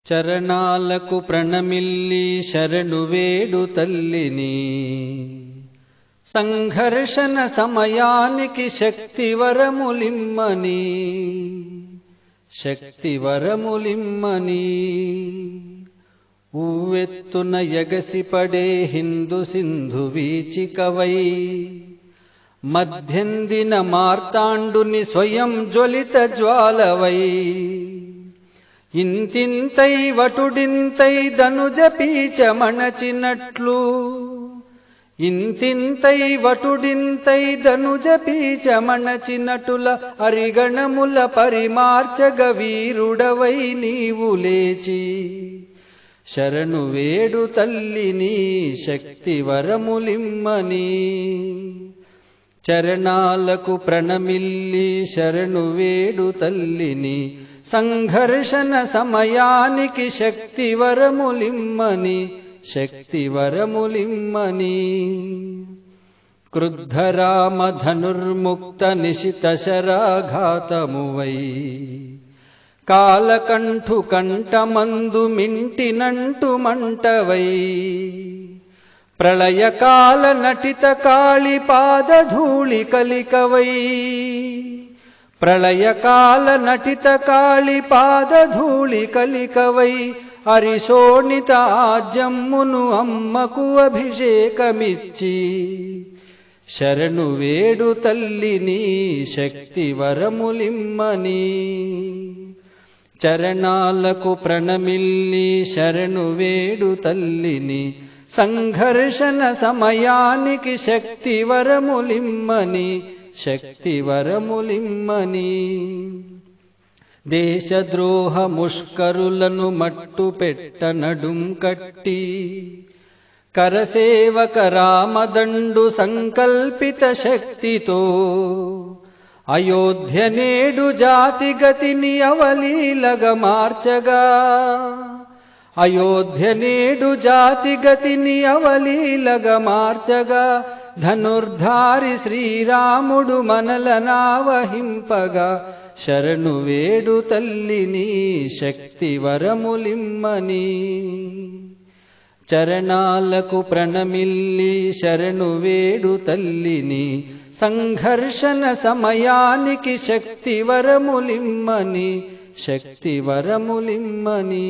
చరణాలకు ప్రణమిల్లి శరణు వేడు తల్లిని, సంఘర్షణ సమయానికి శక్తివరములిమ్మని, శక్తివరములిమ్మని. ఊవెత్తున ఎగసిపడే హిందు సింధు వీచికవై, మధ్యందిన మార్తాండుని స్వయం జ్వలిత జ్వాలవై, ఇంతింతై వటుడింతై ధనుజ పీచమణచినట్లు, ఇంతింతై వటుడింతై ధనుజ పీచమణచినటుల అరిగణముల పరిమార్చగ వీరుడవై నీవు లేచి, శరణు వేడు తల్లిని శక్తివరములిమ్మని. చరణాలకు ప్రణమిల్లి శరణు వేడు తల్లిని, సంఘర్షణ సమయానికి శక్తివరములిమ్మని, శక్తివరములిమ్మని. క్రుద్ధరామ ధనుర్ముక్త నిశిత శరాఘాతమువై, కాలకంఠు కంఠమందు మింటినంటు మంటవై, ప్రళయకాల నటిత కాళి పాదధూళి కలికవై, ప్రళయకాల నటిత కాళి పాదధూళి కలికవై, అరిశోణిత ఆజ్యమ్మును అమ్మకు అభిషేకమిచ్చి, శరణు వేడు తల్లిని శక్తివరములిమ్మని. చరణాలకు ప్రణమిల్లి శరణు వేడు తల్లిని, సంఘర్షణ సమయానికి శక్తివరములిమ్మని, శక్తివరములిమ్మని. దేశద్రోహ ముష్కరులను మట్టు పెట్ట నడుం కట్టి, కరసేవక రామదండు సంకల్పిత శక్తితో, అయోధ్య నేడు జాతిగతిని అవలీలగ మార్చగా, అయోధ్య నేడు జాతిగతిని అవలీలగ మార్చగా, ధనుర్ధారి శ్రీరాముడు మనలనావహింపగా, శరణు వేడు తల్లిని శక్తివరములిమ్మని. చరణాలకు ప్రణమిల్లి శరణు వేడు తల్లిని, సంఘర్షణ సమయానికి శక్తివరములిమ్మని, శక్తివరములిమ్మని.